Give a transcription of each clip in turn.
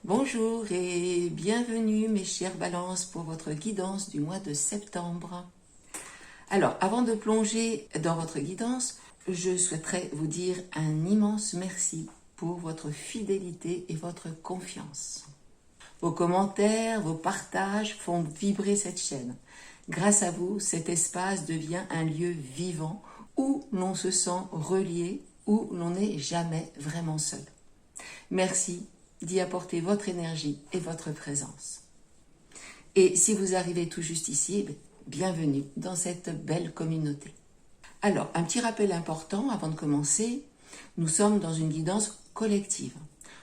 Bonjour et bienvenue mes chères balances pour votre guidance du mois de septembre. Alors, avant de plonger dans votre guidance, je souhaiterais vous dire un immense merci pour votre fidélité et votre confiance. Vos commentaires, vos partages font vibrer cette chaîne. Grâce à vous, cet espace devient un lieu vivant où l'on se sent relié, où l'on n'est jamais vraiment seul. Merci d'y apporter votre énergie et votre présence. Et si vous arrivez tout juste ici, bienvenue dans cette belle communauté. Alors, un petit rappel important avant de commencer, nous sommes dans une guidance collective.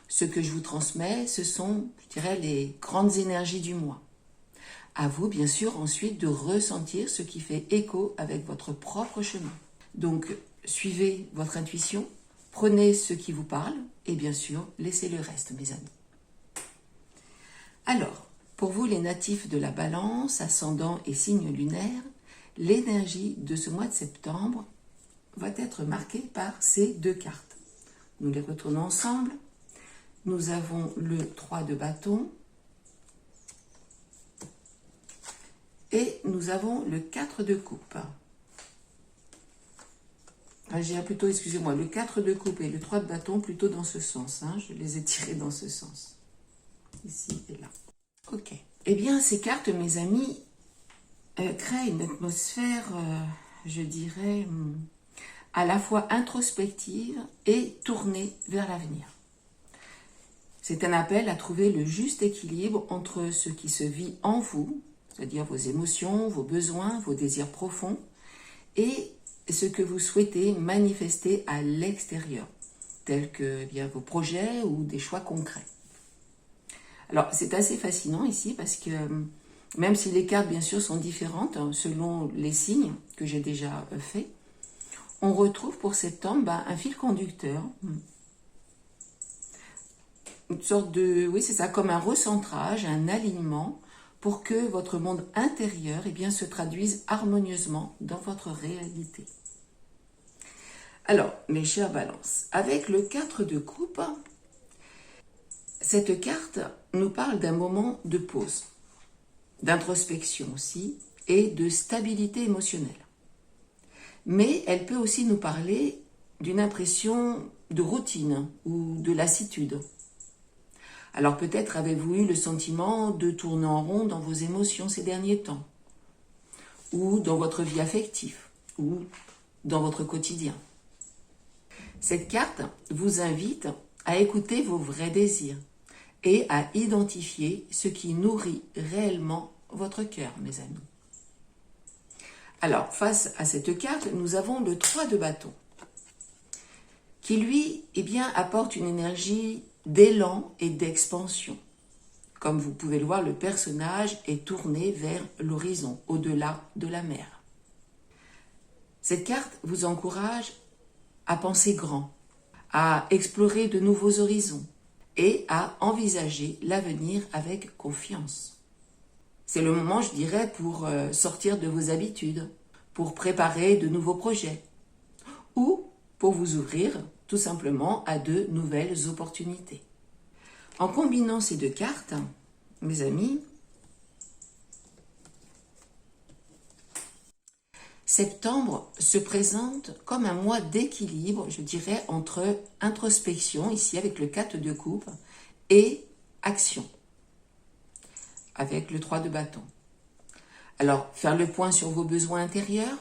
Ce que je vous transmets, ce sont, je dirais, les grandes énergies du mois. À vous, bien sûr, ensuite de ressentir ce qui fait écho avec votre propre chemin. Donc, suivez votre intuition, prenez ce qui vous parle et bien sûr, laissez le reste, mes amis. Alors, pour vous les natifs de la Balance, ascendant et signe lunaire, l'énergie de ce mois de septembre va être marquée par ces deux cartes. Nous les retournons ensemble. Nous avons le 3 de bâton et nous avons le 4 de coupe. J'ai plutôt, excusez-moi, le 4 de coupe et le 3 de bâton plutôt dans ce sens. Je les ai tirés dans ce sens. Ici et là. Ok. Eh bien, ces cartes, mes amis, créent une atmosphère, je dirais, à la fois introspective et tournée vers l'avenir. C'est un appel à trouver le juste équilibre entre ce qui se vit en vous, c'est-à-dire vos émotions, vos besoins, vos désirs profonds, et ce que vous souhaitez manifester à l'extérieur, tels que vos projets ou des choix concrets. Alors, c'est assez fascinant ici parce que même si les cartes, bien sûr, sont différentes selon les signes que j'ai déjà fait, on retrouve pour septembre un fil conducteur, une sorte de, oui, c'est ça, comme un recentrage, un alignement pour que votre monde intérieur se traduise harmonieusement dans votre réalité. Alors, mes chers balances, avec le 4 de coupe, cette carte nous parle d'un moment de pause, d'introspection aussi, et de stabilité émotionnelle. Mais elle peut aussi nous parler d'une impression de routine ou de lassitude. Alors peut-être avez-vous eu le sentiment de tourner en rond dans vos émotions ces derniers temps, ou dans votre vie affective, ou dans votre quotidien. Cette carte vous invite à écouter vos vrais désirs et à identifier ce qui nourrit réellement votre cœur, mes amis. Alors, face à cette carte, nous avons le 3 de bâton, qui lui, apporte une énergie d'élan et d'expansion. Comme vous pouvez le voir, le personnage est tourné vers l'horizon, au-delà de la mer. Cette carte vous encourage à penser grand, à explorer de nouveaux horizons et à envisager l'avenir avec confiance. C'est le moment, je dirais, pour sortir de vos habitudes, pour préparer de nouveaux projets ou pour vous ouvrir tout simplement à de nouvelles opportunités. En combinant ces deux cartes, mes amis, septembre se présente comme un mois d'équilibre, je dirais, entre introspection, ici avec le 4 de coupe, et action, avec le 3 de bâton. Alors, faire le point sur vos besoins intérieurs,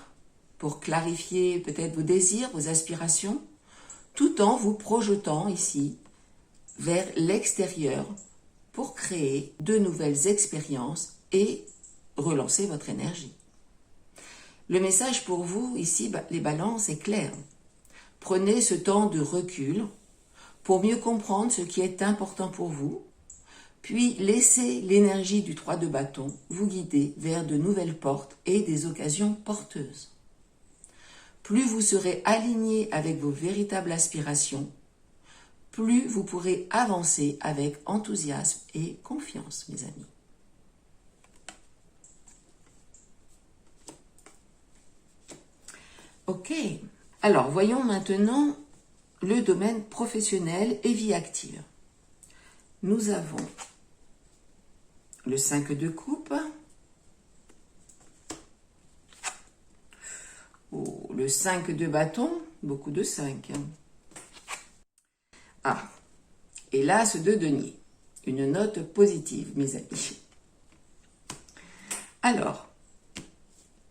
pour clarifier peut-être vos désirs, vos aspirations, tout en vous projetant ici vers l'extérieur pour créer de nouvelles expériences et relancer votre énergie. Le message pour vous, ici, les balances, est clair. Prenez ce temps de recul pour mieux comprendre ce qui est important pour vous, puis laissez l'énergie du 3 de bâton vous guider vers de nouvelles portes et des occasions porteuses. Plus vous serez aligné avec vos véritables aspirations, plus vous pourrez avancer avec enthousiasme et confiance, mes amis. Ok, alors voyons maintenant le domaine professionnel et vie active. nous avons le 5 de coupe, oh, le 5 de bâton, beaucoup de 5. Ah, et l'as de denier, une note positive, mes amis. Alors,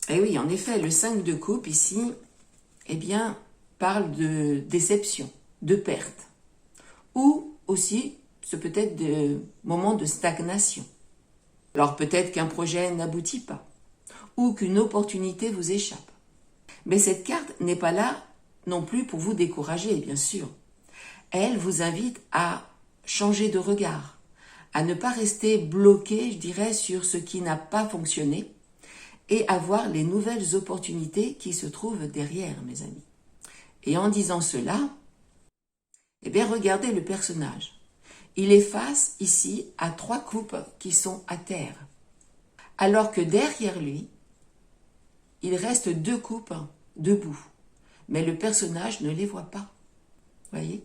et oui, en effet, le 5 de coupe ici, eh bien, parle de déception, de perte, ou aussi, ce peut être des moments de stagnation. Alors peut-être qu'un projet n'aboutit pas, ou qu'une opportunité vous échappe. Mais cette carte n'est pas là non plus pour vous décourager, bien sûr. Elle vous invite à changer de regard, à ne pas rester bloqué, je dirais, sur ce qui n'a pas fonctionné, et à voir les nouvelles opportunités qui se trouvent derrière, mes amis. Et en disant cela, eh bien, regardez le personnage. Il est face ici à 3 coupes qui sont à terre. Alors que derrière lui, il reste 2 coupes debout. Mais le personnage ne les voit pas. Voyez?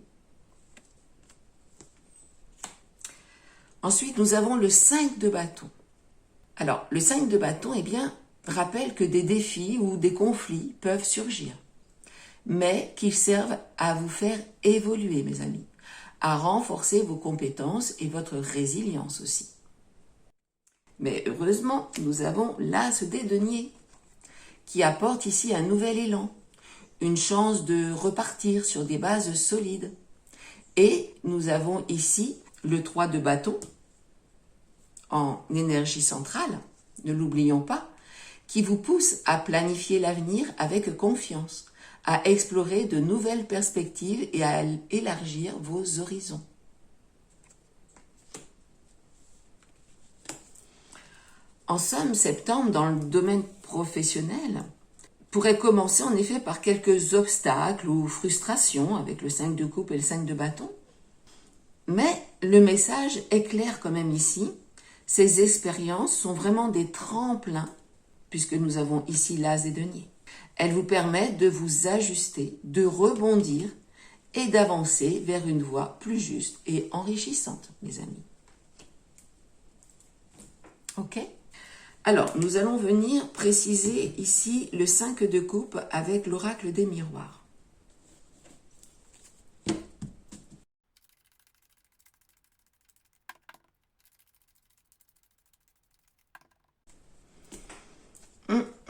Ensuite, nous avons le 5 de bâton. Alors, le 5 de bâton, eh bien, rappelle que des défis ou des conflits peuvent surgir, mais qu'ils servent à vous faire évoluer, mes amis, à renforcer vos compétences et votre résilience aussi. Mais heureusement, nous avons l'as des deniers, qui apporte ici un nouvel élan, une chance de repartir sur des bases solides. Et nous avons ici le 3 de bâton, en énergie centrale, ne l'oublions pas, qui vous pousse à planifier l'avenir avec confiance, à explorer de nouvelles perspectives et à élargir vos horizons. En somme, septembre, dans le domaine professionnel, pourrait commencer en effet par quelques obstacles ou frustrations avec le 5 de coupe et le 5 de bâton. Mais le message est clair quand même ici. Ces expériences sont vraiment des tremplins, puisque nous avons ici l'as des deniers. Elles vous permettent de vous ajuster, de rebondir et d'avancer vers une voie plus juste et enrichissante, mes amis. Ok ? Alors, nous allons venir préciser ici le 5 de coupe avec l'oracle des miroirs.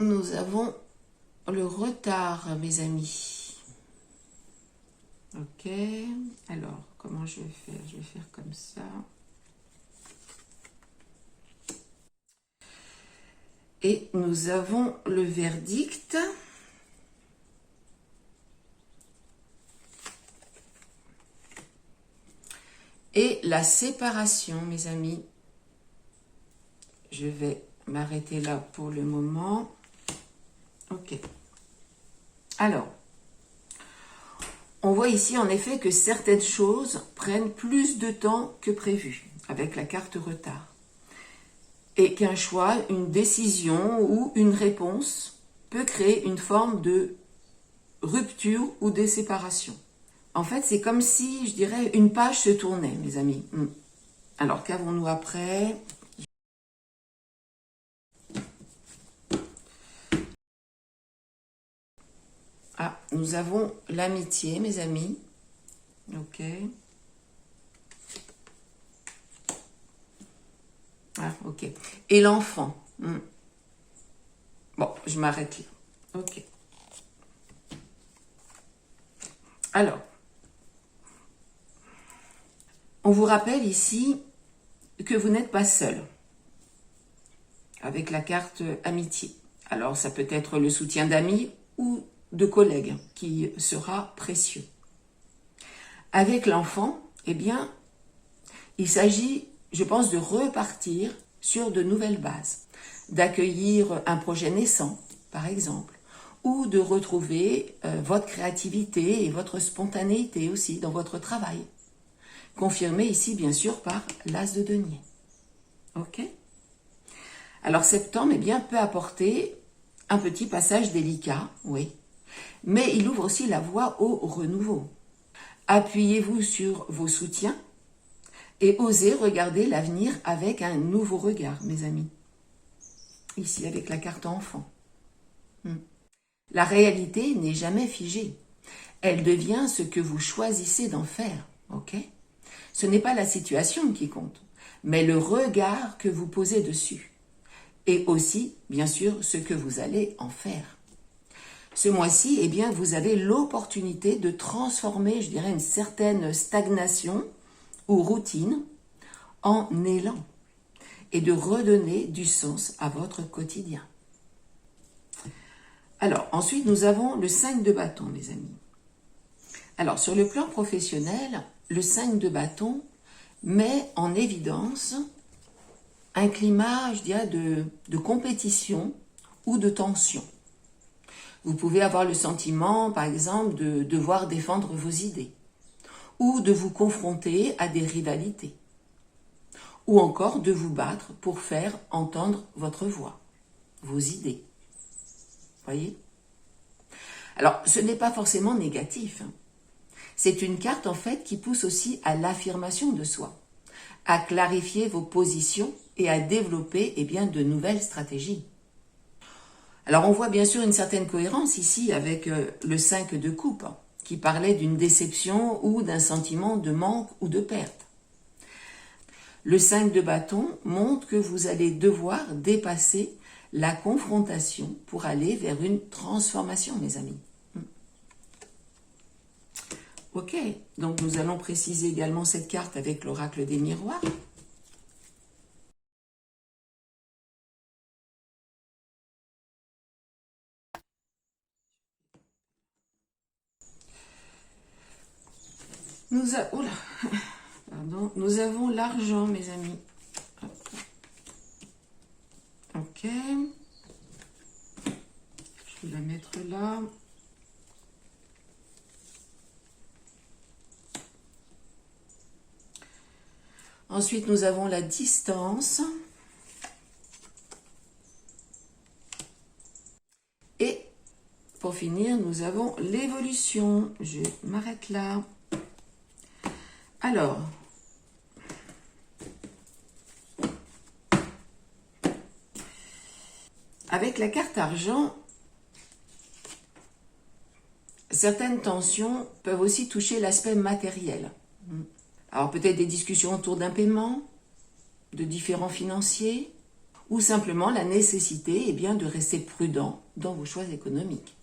Nous avons le retard, mes amis. Ok, alors, comment je vais faire? Je vais faire comme ça. Et nous avons le verdict. Et la séparation, mes amis. Je vais m'arrêter là pour le moment. Ok. Alors, on voit ici en effet que certaines choses prennent plus de temps que prévu avec la carte retard. Et qu'un choix, une décision ou une réponse peut créer une forme de rupture ou de séparation. En fait, c'est comme si, je dirais, une page se tournait, mes amis. Alors, qu'avons-nous après ? Ah, nous avons l'amitié, mes amis. Ok. Ah, ok. Et l'enfant. Bon, je m'arrête là. Ok. Alors, on vous rappelle ici que vous n'êtes pas seul avec la carte amitié. Alors, ça peut être le soutien d'amis ou de collègues qui sera précieux. Avec l'enfant, eh bien, il s'agit, je pense, de repartir sur de nouvelles bases, d'accueillir un projet naissant, par exemple, ou de retrouver votre créativité et votre spontanéité aussi dans votre travail. Confirmé ici, bien sûr, par l'as de denier. Ok ? Alors, septembre, eh bien, peut apporter un petit passage délicat, oui, mais il ouvre aussi la voie au renouveau. Appuyez-vous sur vos soutiens Et osez regarder l'avenir avec un nouveau regard, mes amis. Ici, avec la carte enfant. La réalité n'est jamais figée. Elle devient ce que vous choisissez d'en faire, ok? Ce n'est pas la situation qui compte, mais le regard que vous posez dessus. Et aussi, bien sûr, ce que vous allez en faire. Ce mois-ci, eh bien, vous avez l'opportunité de transformer, je dirais, une certaine stagnation ou routine en élan et de redonner du sens à votre quotidien. Alors, ensuite, nous avons le 5 de bâton, mes amis. Alors, sur le plan professionnel, le 5 de bâton met en évidence un climat, je dirais, de compétition ou de tension. Vous pouvez avoir le sentiment, par exemple, de devoir défendre vos idées ou de vous confronter à des rivalités ou encore de vous battre pour faire entendre votre voix, vos idées. Voyez? Alors, ce n'est pas forcément négatif. C'est une carte, en fait, qui pousse aussi à l'affirmation de soi, à clarifier vos positions et à développer, eh bien, de nouvelles stratégies. Alors, on voit bien sûr une certaine cohérence ici avec le 5 de coupe, qui parlait d'une déception ou d'un sentiment de manque ou de perte. Le 5 de bâton montre que vous allez devoir dépasser la confrontation pour aller vers une transformation, mes amis. Ok, donc nous allons préciser également cette carte avec l'oracle des miroirs. Nous avons l'argent, mes amis. Ok. Je vais la mettre là. Ensuite, nous avons la distance. Et pour finir, nous avons l'évolution. Je m'arrête là. Alors, avec la carte argent, certaines tensions peuvent aussi toucher l'aspect matériel. Alors peut-être des discussions autour d'un paiement, de différents financiers, ou simplement la nécessité eh bien, de rester prudent dans vos choix économiques.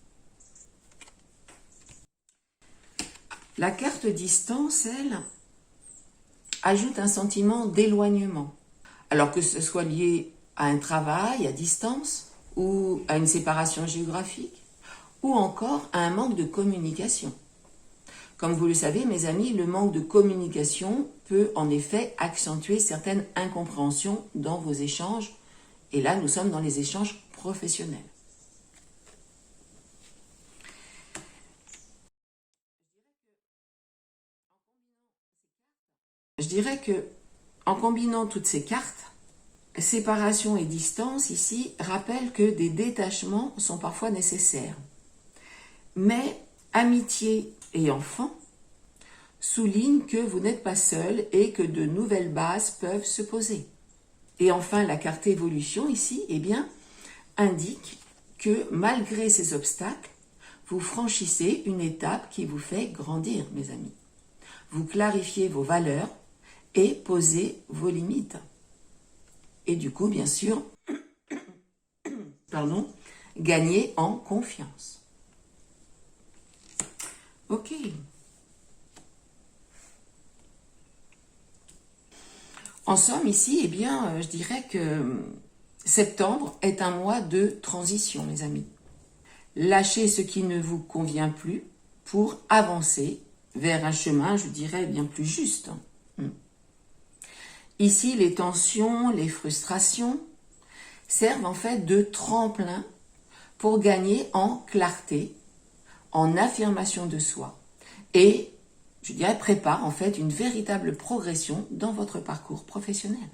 La carte distance, elle, ajoute un sentiment d'éloignement. Alors que ce soit lié à un travail à distance, ou à une séparation géographique, ou encore à un manque de communication. Comme vous le savez, mes amis, le manque de communication peut en effet accentuer certaines incompréhensions dans vos échanges. Et là, nous sommes dans les échanges professionnels. Je dirais que, en combinant toutes ces cartes, séparation et distance ici rappellent que des détachements sont parfois nécessaires. Mais amitié et enfant soulignent que vous n'êtes pas seul et que de nouvelles bases peuvent se poser. Et enfin, la carte évolution ici, eh bien, indique que malgré ces obstacles, vous franchissez une étape qui vous fait grandir, mes amis. Vous clarifiez vos valeurs et posez vos limites. Et du coup, bien sûr, gagnez en confiance. Ok. En somme, ici, eh bien, je dirais que septembre est un mois de transition, mes amis. Lâchez ce qui ne vous convient plus pour avancer vers un chemin, je dirais, bien plus juste. Ici, les tensions, les frustrations servent en fait de tremplin pour gagner en clarté, en affirmation de soi et, je dirais, prépare en fait une véritable progression dans votre parcours professionnel.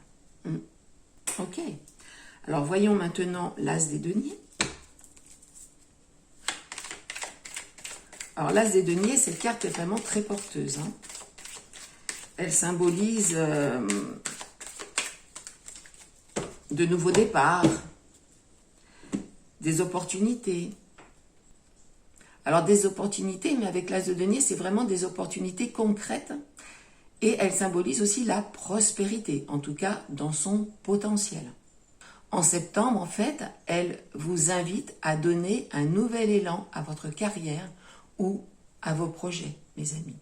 Ok. Alors, voyons maintenant l'As des deniers. Alors, l'As des deniers, cette carte est vraiment très porteuse. elle symbolise de nouveaux départs, des opportunités. Alors des opportunités, mais avec l'As de denier, c'est vraiment des opportunités concrètes. Et elle symbolise aussi la prospérité, en tout cas dans son potentiel. En septembre, en fait, elle vous invite à donner un nouvel élan à votre carrière ou à vos projets, mes amis.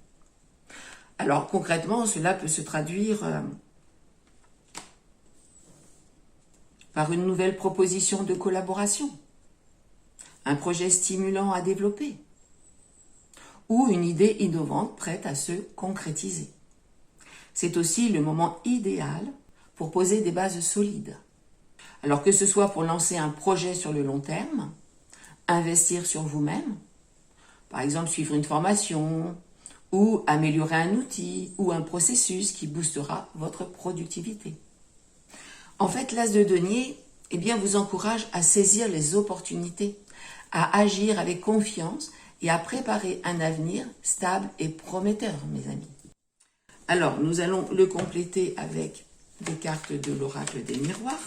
Alors concrètement, cela peut se traduire par une nouvelle proposition de collaboration, un projet stimulant à développer ou une idée innovante prête à se concrétiser. C'est aussi le moment idéal pour poser des bases solides. Alors que ce soit pour lancer un projet sur le long terme, investir sur vous-même, par exemple suivre une formation, ou améliorer un outil ou un processus qui boostera votre productivité. En fait, l'As de denier vous encourage à saisir les opportunités, à agir avec confiance et à préparer un avenir stable et prometteur, mes amis. Alors, nous allons le compléter avec des cartes de l'oracle des miroirs.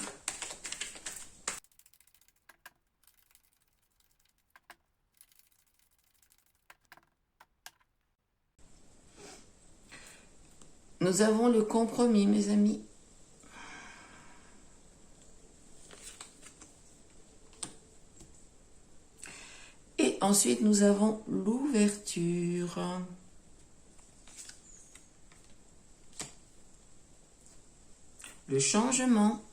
Nous avons le compromis, mes amis. Et ensuite, nous avons l'ouverture. Le changement.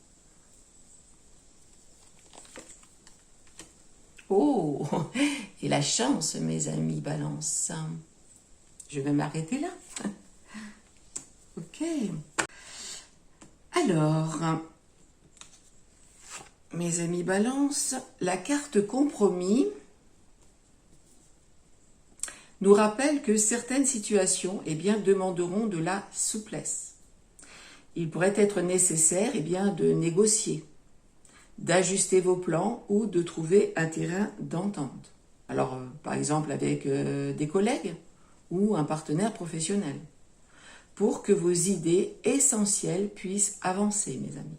Oh, et la chance, mes amis, Balance. Je vais m'arrêter là. Ok. Alors, mes amis Balance, la carte compromis nous rappelle que certaines situations demanderont de la souplesse. Il pourrait être nécessaire de négocier, d'ajuster vos plans ou de trouver un terrain d'entente. Alors, par exemple avec des collègues ou un partenaire professionnel, pour que vos idées essentielles puissent avancer, mes amis.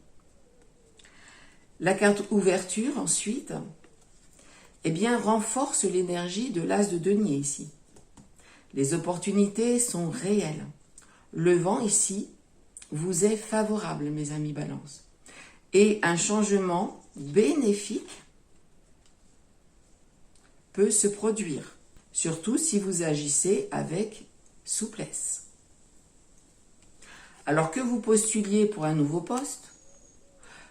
La carte ouverture, ensuite, renforce l'énergie de l'As de denier ici. Les opportunités sont réelles. Le vent ici vous est favorable, mes amis Balance. Et un changement bénéfique peut se produire, surtout si vous agissez avec souplesse. Alors que vous postuliez pour un nouveau poste,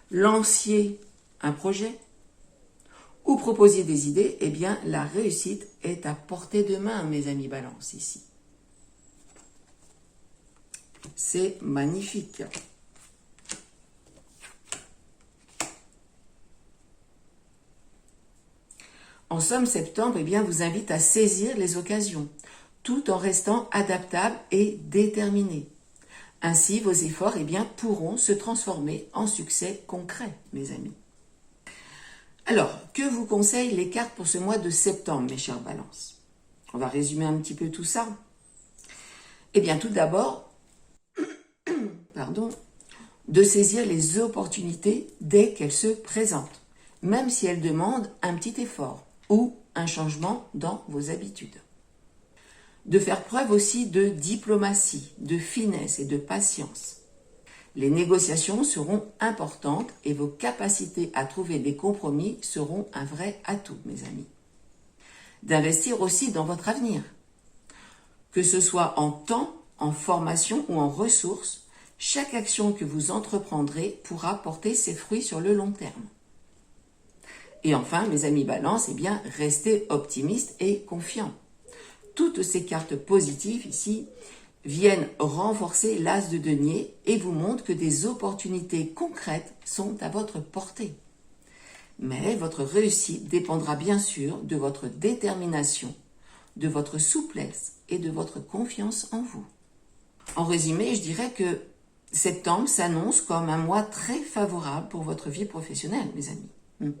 lanciez un projet ou proposiez des idées, la réussite est à portée de main, mes amis Balance, ici. C'est magnifique. En somme, septembre vous invite à saisir les occasions, tout en restant adaptable et déterminé. Ainsi, vos efforts pourront se transformer en succès concret, mes amis. Alors, que vous conseillent les cartes pour ce mois de septembre, mes chers Balances? On va résumer un petit peu tout ça. Tout d'abord, de saisir les opportunités dès qu'elles se présentent, même si elles demandent un petit effort ou un changement dans vos habitudes. De faire preuve aussi de diplomatie, de finesse et de patience. Les négociations seront importantes et vos capacités à trouver des compromis seront un vrai atout, mes amis. D'investir aussi dans votre avenir. Que ce soit en temps, en formation ou en ressources, chaque action que vous entreprendrez pourra porter ses fruits sur le long terme. Et enfin, mes amis Balance, restez optimistes et confiants. Toutes ces cartes positives ici viennent renforcer l'As de denier et vous montrent que des opportunités concrètes sont à votre portée. Mais votre réussite dépendra bien sûr de votre détermination, de votre souplesse et de votre confiance en vous. En résumé, je dirais que septembre s'annonce comme un mois très favorable pour votre vie professionnelle, mes amis.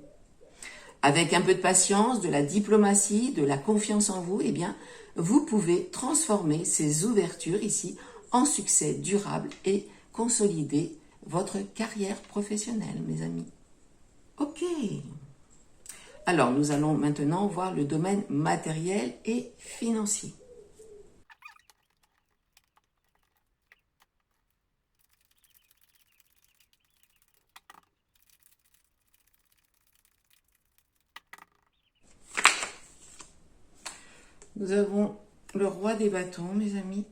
Avec un peu de patience, de la diplomatie, de la confiance en vous, vous pouvez transformer ces ouvertures ici en succès durable et consolider votre carrière professionnelle, mes amis. Ok. Alors, nous allons maintenant voir le domaine matériel et financier. Nous avons le roi des bâtons, mes amis.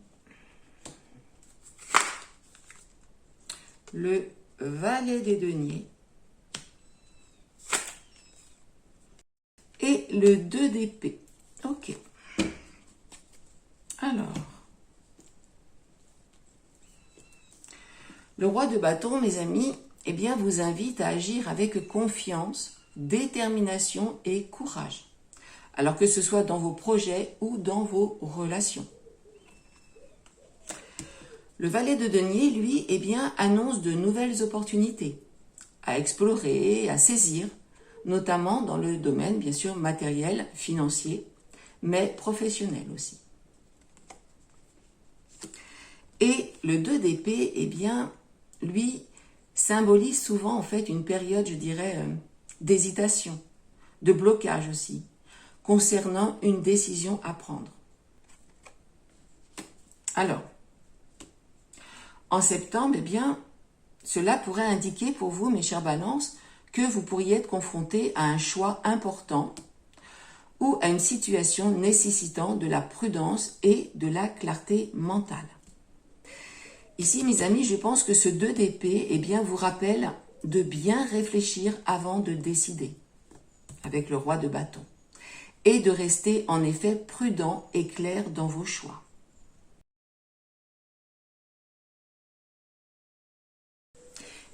Le valet des deniers. Et le 2 d'épée. Ok. Alors. Le roi de bâton, mes amis, eh bien, vous invite à agir avec confiance, détermination et courage. Alors que ce soit dans vos projets ou dans vos relations. Le valet de denier, lui, eh bien, annonce de nouvelles opportunités à explorer, à saisir, notamment dans le domaine, bien sûr, matériel, financier, mais professionnel aussi. Et le 2 d'épée, eh bien, lui, symbolise souvent, en fait, une période, je dirais, d'hésitation, de blocage aussi, concernant une décision à prendre. Alors, en septembre, eh bien, cela pourrait indiquer pour vous, mes chers balances, que vous pourriez être confronté à un choix important ou à une situation nécessitant de la prudence et de la clarté mentale. Ici, mes amis, je pense que ce 2 d'épée, eh bien, vous rappelle de bien réfléchir avant de décider, avec le roi de bâton, et de rester en effet prudent et clair dans vos choix.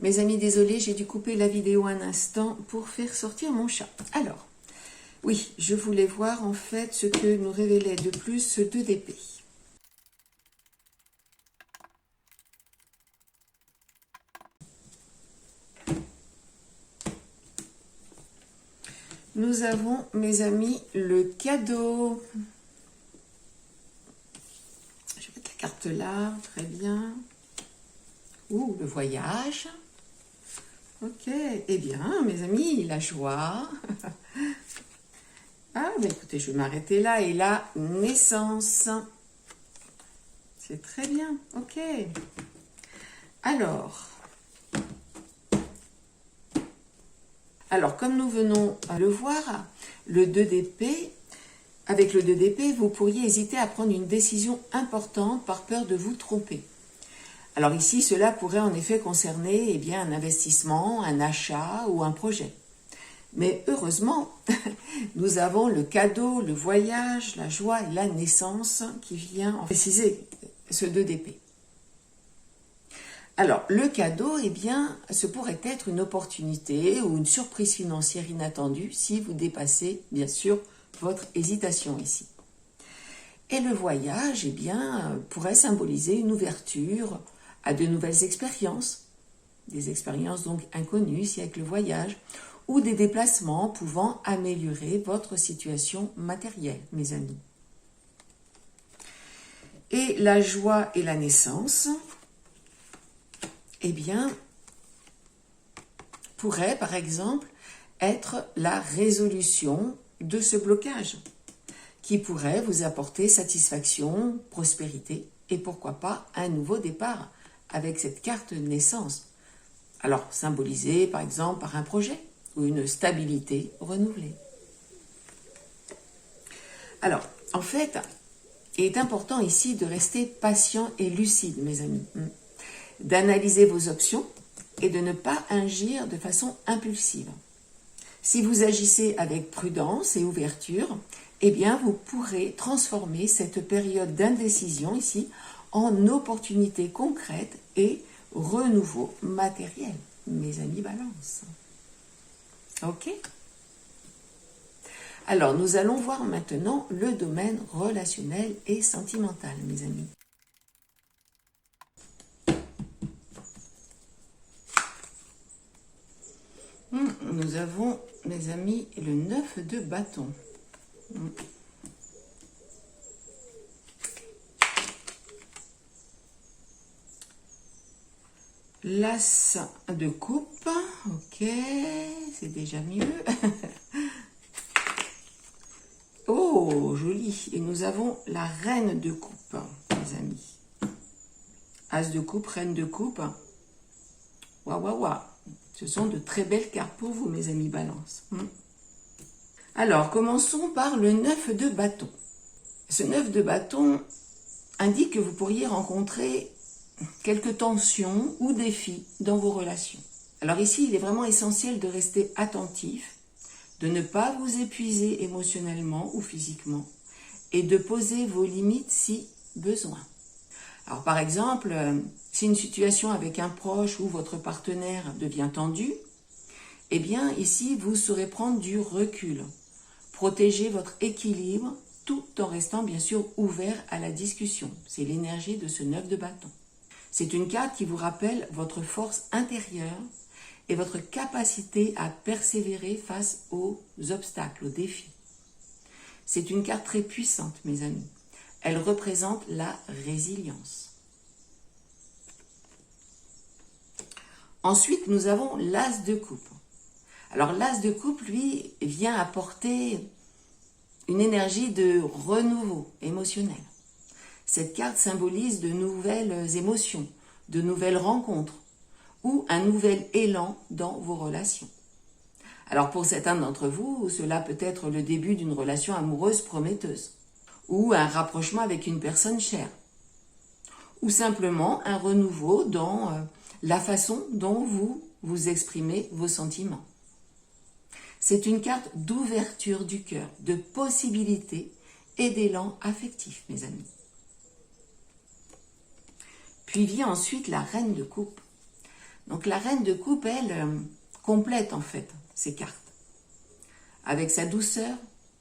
Mes amis, désolé, j'ai dû couper la vidéo un instant pour faire sortir mon chat. Alors, oui, je voulais voir en fait ce que nous révélait de plus ce 2 d'épée. Nous avons, mes amis, le cadeau. Je vais mettre la carte là, très bien. Ouh, le voyage. Ok, eh bien, mes amis, la joie. Ah, mais écoutez, je vais m'arrêter là. Et la naissance. C'est très bien, ok. Alors, comme nous venons à le voir, le 2 d'épée, avec le 2 d'épée, vous pourriez hésiter à prendre une décision importante par peur de vous tromper. Alors ici, cela pourrait en effet concerner eh bien, un investissement, un achat ou un projet. Mais heureusement, nous avons le cadeau, le voyage, la joie et la naissance qui vient en préciser ce 2 d'épée. Alors, le cadeau, eh bien, ce pourrait être une opportunité ou une surprise financière inattendue si vous dépassez, bien sûr, votre hésitation ici. Et le voyage, eh bien, pourrait symboliser une ouverture à de nouvelles expériences, des expériences donc inconnues ici avec le voyage, ou des déplacements pouvant améliorer votre situation matérielle, mes amis. Et la joie et la naissance, eh bien, pourrait par exemple être la résolution de ce blocage qui pourrait vous apporter satisfaction, prospérité et pourquoi pas un nouveau départ avec cette carte de naissance. Alors, symbolisée par exemple par un projet ou une stabilité renouvelée. Alors, en fait, il est important ici de rester patient et lucide, mes amis, d'analyser vos options et de ne pas agir de façon impulsive. Si vous agissez avec prudence et ouverture, eh bien, vous pourrez transformer cette période d'indécision ici en opportunité concrète et renouveau matériel, mes amis Balance. Ok? Alors, nous allons voir maintenant le domaine relationnel et sentimental, mes amis. Nous avons, mes amis, le 9 de bâton. « l'as de coupe. Ok, c'est déjà mieux. Oh, joli. Et nous avons la reine de coupe, mes amis. As de coupe, reine de coupe. Waouh, waouh, waouh. Ce sont de très belles cartes pour vous, mes amis Balance. Alors, commençons par le 9 de bâton. Ce 9 de bâton indique que vous pourriez rencontrer quelques tensions ou défis dans vos relations. Alors ici, il est vraiment essentiel de rester attentif, de ne pas vous épuiser émotionnellement ou physiquement et de poser vos limites si besoin. Alors par exemple, si une situation avec un proche ou votre partenaire devient tendue, eh bien ici, vous saurez prendre du recul, protéger votre équilibre tout en restant bien sûr ouvert à la discussion. C'est l'énergie de ce 9 de bâton. C'est une carte qui vous rappelle votre force intérieure et votre capacité à persévérer face aux obstacles, aux défis. C'est une carte très puissante, mes amis. Elle représente la résilience. Ensuite, nous avons l'as de coupe. Alors, l'as de coupe, lui, vient apporter une énergie de renouveau émotionnel. Cette carte symbolise de nouvelles émotions, de nouvelles rencontres ou un nouvel élan dans vos relations. Alors pour certains d'entre vous, cela peut être le début d'une relation amoureuse prometteuse ou un rapprochement avec une personne chère ou simplement un renouveau dans la façon dont vous exprimez vos sentiments. C'est une carte d'ouverture du cœur, de possibilités et d'élan affectif, mes amis. Puis vient ensuite la reine de coupe. Donc la reine de coupe, elle, complète en fait ces cartes, avec sa douceur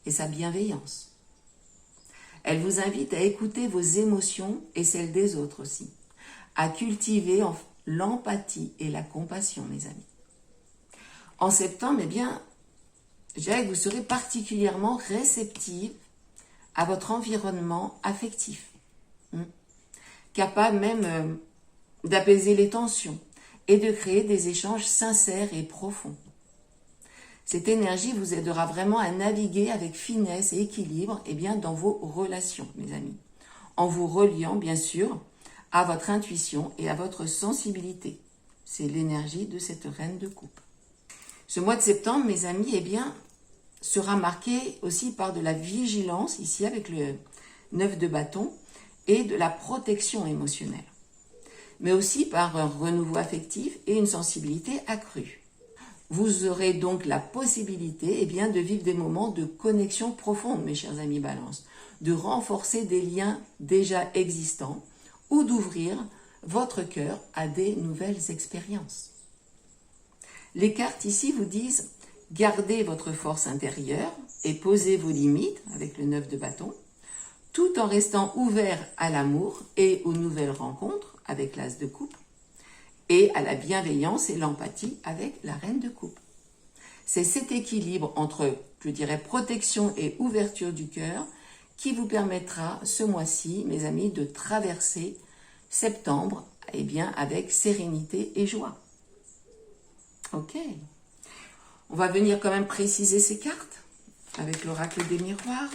et sa bienveillance. Elle vous invite à écouter vos émotions et celles des autres aussi, à cultiver l'empathie et la compassion, mes amis. En septembre, eh bien, je dirais que vous serez particulièrement réceptive à votre environnement affectif, capable même d'apaiser les tensions et de créer des échanges sincères et profonds. Cette énergie vous aidera vraiment à naviguer avec finesse et équilibre dans vos relations, mes amis, en vous reliant bien sûr à votre intuition et à votre sensibilité. C'est l'énergie de cette reine de coupe. Ce mois de septembre, mes amis, sera marqué aussi par de la vigilance, ici avec le 9 de bâton, et de la protection émotionnelle, mais aussi par un renouveau affectif et une sensibilité accrue. Vous aurez donc la possibilité de vivre des moments de connexion profonde, mes chers amis Balance, de renforcer des liens déjà existants ou d'ouvrir votre cœur à des nouvelles expériences. Les cartes ici vous disent « Gardez votre force intérieure et posez vos limites » avec le 9 de bâton, tout en restant ouvert à l'amour et aux nouvelles rencontres avec l'as de coupe, et à la bienveillance et l'empathie avec la reine de coupe. C'est cet équilibre entre, je dirais, protection et ouverture du cœur qui vous permettra ce mois-ci, mes amis, de traverser septembre avec sérénité et joie. Ok. On va venir quand même préciser ces cartes avec l'oracle des miroirs.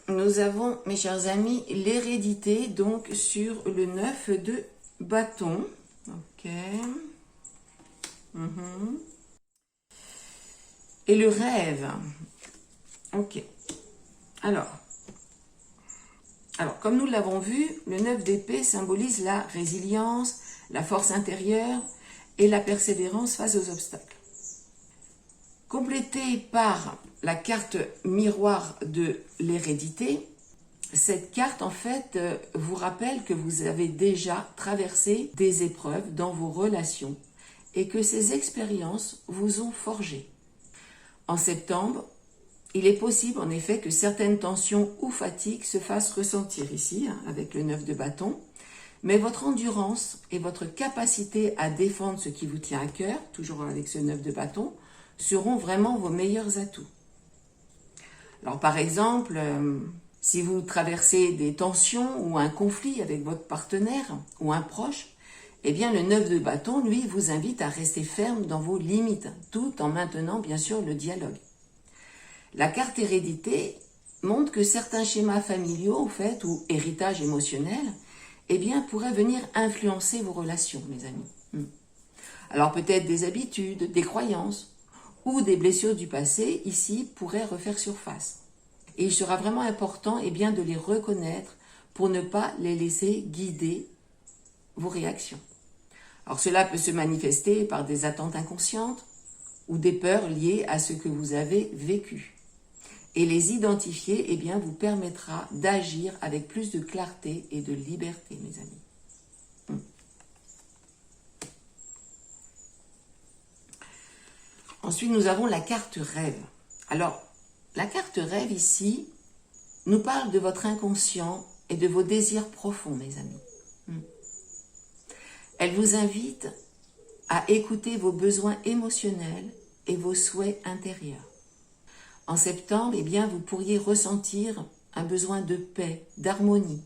Nous avons, mes chers amis, l'hérédité, donc sur le 9 de bâton. Ok. Et le rêve. Ok. Alors, comme nous l'avons vu, le 9 d'épée symbolise la résilience, la force intérieure et la persévérance face aux obstacles. Complété par la carte miroir de l'hérédité, cette carte en fait vous rappelle que vous avez déjà traversé des épreuves dans vos relations et que ces expériences vous ont forgé. En septembre, il est possible en effet que certaines tensions ou fatigues se fassent ressentir ici, avec le 9 de bâton, mais votre endurance et votre capacité à défendre ce qui vous tient à cœur, toujours avec ce 9 de bâton, seront vraiment vos meilleurs atouts. Alors par exemple, si vous traversez des tensions ou un conflit avec votre partenaire ou un proche, eh bien le 9 de bâton, lui, vous invite à rester ferme dans vos limites, tout en maintenant bien sûr le dialogue. La carte hérédité montre que certains schémas familiaux, en fait, ou héritage émotionnel, eh bien, pourraient venir influencer vos relations, mes amis. Alors peut-être des habitudes, des croyances, ou des blessures du passé, ici, pourraient refaire surface. Et il sera vraiment important, eh bien, de les reconnaître pour ne pas les laisser guider vos réactions. Alors cela peut se manifester par des attentes inconscientes ou des peurs liées à ce que vous avez vécu. Et les identifier, eh bien, vous permettra d'agir avec plus de clarté et de liberté, mes amis. Ensuite, nous avons la carte rêve. Alors, la carte rêve ici nous parle de votre inconscient et de vos désirs profonds, mes amis. Elle vous invite à écouter vos besoins émotionnels et vos souhaits intérieurs. En septembre, eh bien, vous pourriez ressentir un besoin de paix, d'harmonie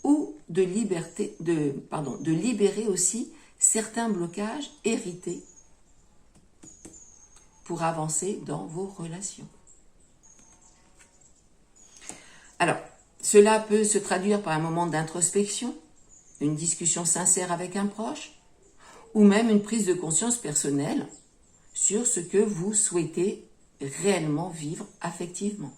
ou de liberté, de libérer aussi certains blocages hérités pour avancer dans vos relations. Alors, cela peut se traduire par un moment d'introspection, une discussion sincère avec un proche, ou même une prise de conscience personnelle sur ce que vous souhaitez réellement vivre affectivement.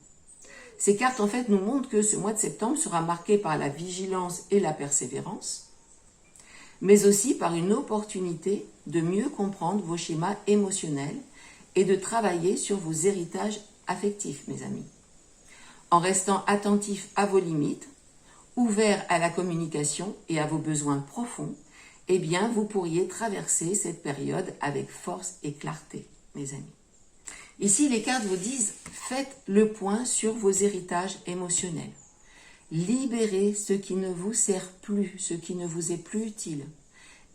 Ces cartes, en fait, nous montrent que ce mois de septembre sera marqué par la vigilance et la persévérance, mais aussi par une opportunité de mieux comprendre vos schémas émotionnels et de travailler sur vos héritages affectifs, mes amis. En restant attentif à vos limites, ouvert à la communication et à vos besoins profonds, eh bien, vous pourriez traverser cette période avec force et clarté, mes amis. Ici, les cartes vous disent, faites le point sur vos héritages émotionnels. Libérez ce qui ne vous sert plus, ce qui ne vous est plus utile,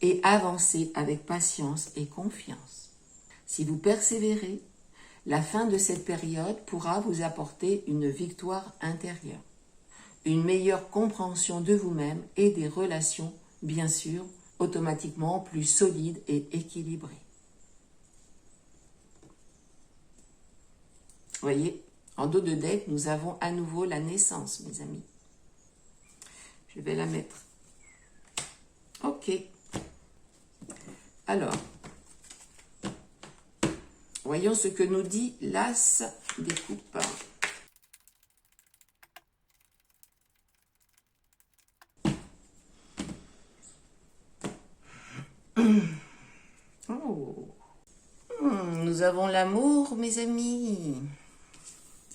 et avancez avec patience et confiance. Si vous persévérez, la fin de cette période pourra vous apporter une victoire intérieure, une meilleure compréhension de vous-même et des relations, bien sûr, automatiquement plus solides et équilibrées. Vous voyez, en dos de deck, nous avons à nouveau la naissance, mes amis. Je vais la mettre. Ok. Alors, voyons ce que nous dit l'As des coupes. Oh. Nous avons l'amour, mes amis.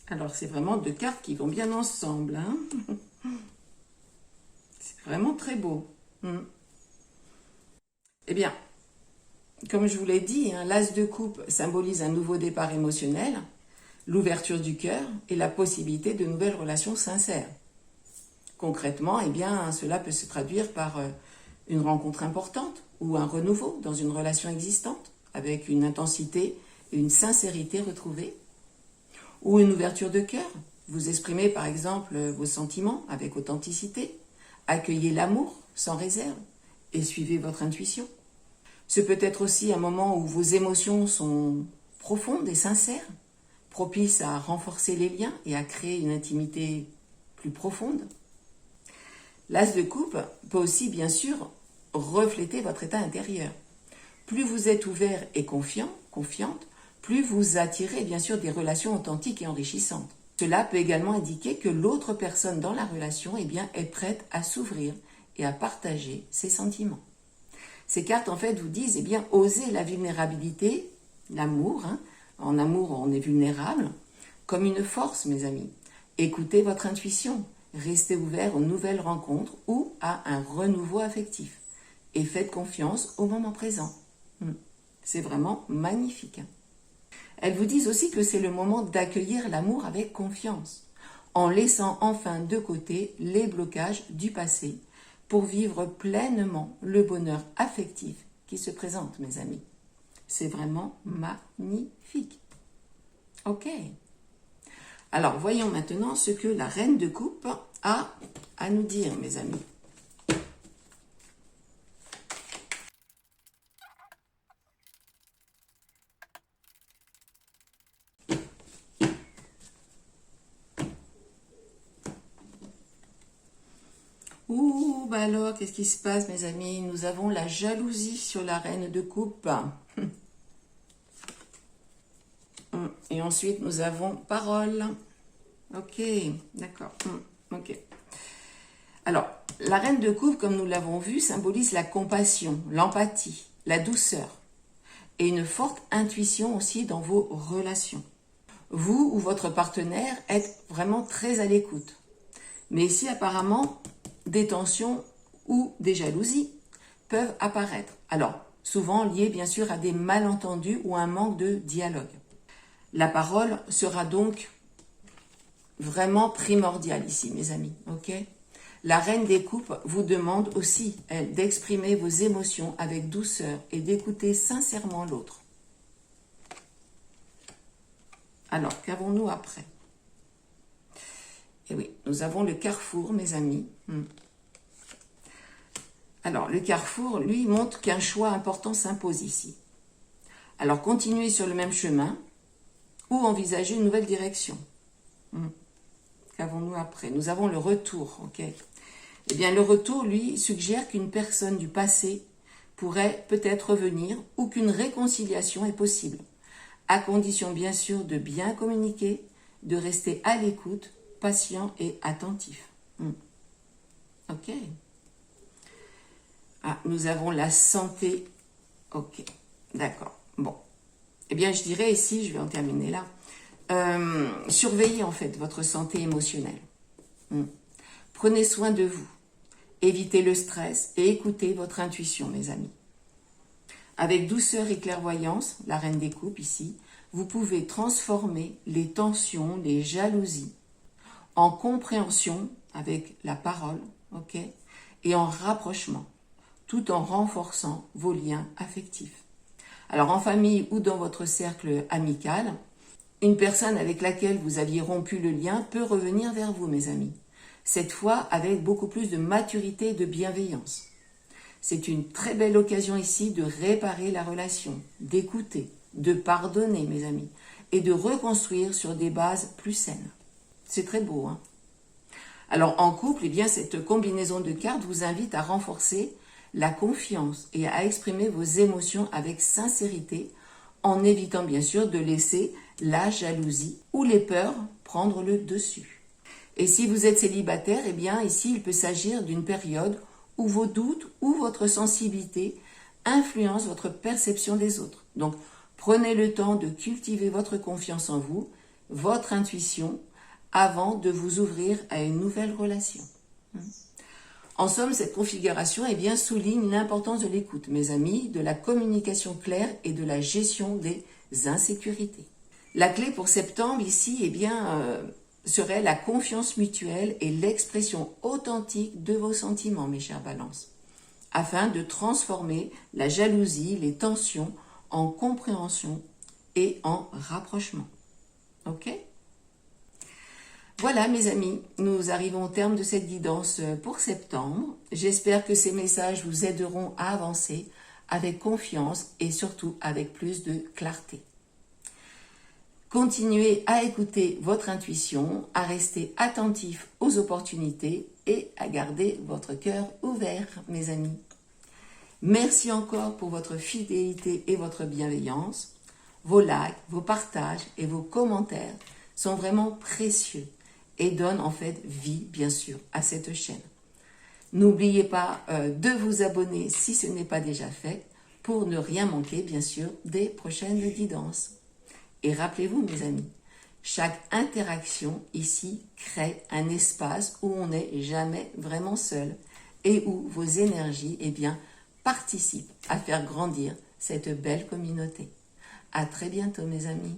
Alors, c'est vraiment deux cartes qui vont bien ensemble. Hein. C'est vraiment très beau. Eh bien, comme je vous l'ai dit, hein, l'As de coupe symbolise un nouveau départ émotionnel, l'ouverture du cœur et la possibilité de nouvelles relations sincères. Concrètement, eh bien, cela peut se traduire par une rencontre importante ou un renouveau dans une relation existante avec une intensité et une sincérité retrouvées, ou une ouverture de cœur. Vous exprimez par exemple vos sentiments avec authenticité, accueillez l'amour sans réserve et suivez votre intuition. Ce peut être aussi un moment où vos émotions sont profondes et sincères, propices à renforcer les liens et à créer une intimité plus profonde. L'As de coupe peut aussi bien sûr refléter votre état intérieur. Plus vous êtes ouvert et confiante, plus vous attirez bien sûr des relations authentiques et enrichissantes. Cela peut également indiquer que l'autre personne dans la relation est prête à s'ouvrir et à partager ses sentiments. Ces cartes en fait vous disent osez la vulnérabilité, l'amour, hein. En amour on est vulnérable, comme une force mes amis. Écoutez votre intuition, restez ouvert aux nouvelles rencontres ou à un renouveau affectif et faites confiance au moment présent. C'est vraiment magnifique. Elles vous disent aussi que c'est le moment d'accueillir l'amour avec confiance, en laissant enfin de côté les blocages du passé pour vivre pleinement le bonheur affectif qui se présente, mes amis. C'est vraiment magnifique. Ok. Alors, voyons maintenant ce que la reine de coupe a à nous dire, mes amis. Ouh, bah alors, qu'est-ce qui se passe, mes amis? Nous avons la jalousie sur la reine de coupe. Et ensuite, nous avons parole. Ok, d'accord. Ok. Alors, la reine de coupe, comme nous l'avons vu, symbolise la compassion, l'empathie, la douceur et une forte intuition aussi dans vos relations. Vous ou votre partenaire êtes vraiment très à l'écoute. Mais ici, apparemment, des tensions ou des jalousies peuvent apparaître. Alors, souvent liées bien sûr à des malentendus ou un manque de dialogue. La parole sera donc vraiment primordiale ici, mes amis, ok? La reine des coupes vous demande aussi, elle, d'exprimer vos émotions avec douceur et d'écouter sincèrement l'autre. Alors, qu'avons-nous après? Eh oui, nous avons le carrefour, mes amis. Alors, le carrefour, lui, montre qu'un choix important s'impose ici. Alors, continuez sur le même chemin ou envisager une nouvelle direction. Qu'avons-nous après? Nous avons le retour, ok? Eh bien, le retour, lui, suggère qu'une personne du passé pourrait peut-être revenir ou qu'une réconciliation est possible, à condition, bien sûr, de bien communiquer, de rester à l'écoute, patient et attentif. Ok. Ah, nous avons la santé. Ok, d'accord. Bon. Eh bien, je dirais ici, je vais en terminer là, surveillez en fait votre santé émotionnelle. Prenez soin de vous. Évitez le stress et écoutez votre intuition, mes amis. Avec douceur et clairvoyance, la reine des coupes ici, vous pouvez transformer les tensions, les jalousies en compréhension avec la parole, ok, et en rapprochement, tout en renforçant vos liens affectifs. Alors en famille ou dans votre cercle amical, une personne avec laquelle vous aviez rompu le lien peut revenir vers vous, mes amis. Cette fois avec beaucoup plus de maturité et de bienveillance. C'est une très belle occasion ici de réparer la relation, d'écouter, de pardonner, mes amis, et de reconstruire sur des bases plus saines. C'est très beau, hein? Alors en couple, eh bien, cette combinaison de cartes vous invite à renforcer la confiance et à exprimer vos émotions avec sincérité, en évitant bien sûr de laisser la jalousie ou les peurs prendre le dessus. Et si vous êtes célibataire, eh bien ici il peut s'agir d'une période où vos doutes ou votre sensibilité influencent votre perception des autres. Donc prenez le temps de cultiver votre confiance en vous, votre intuition, avant de vous ouvrir à une nouvelle relation. En somme, cette configuration eh bien, souligne l'importance de l'écoute, mes amis, de la communication claire et de la gestion des insécurités. La clé pour septembre ici eh bien, serait la confiance mutuelle et l'expression authentique de vos sentiments, mes chers balances, afin de transformer la jalousie, les tensions en compréhension et en rapprochement. Ok ? Voilà mes amis, nous arrivons au terme de cette guidance pour septembre. J'espère que ces messages vous aideront à avancer avec confiance et surtout avec plus de clarté. Continuez à écouter votre intuition, à rester attentif aux opportunités et à garder votre cœur ouvert, mes amis. Merci encore pour votre fidélité et votre bienveillance. Vos likes, vos partages et vos commentaires sont vraiment précieux et donnent en fait vie, bien sûr, à cette chaîne. N'oubliez pas de vous abonner si ce n'est pas déjà fait pour ne rien manquer, bien sûr, des prochaines guidances. Et rappelez-vous, mes amis, chaque interaction ici crée un espace où on n'est jamais vraiment seul et où vos énergies, eh bien, participent à faire grandir cette belle communauté. À très bientôt, mes amis.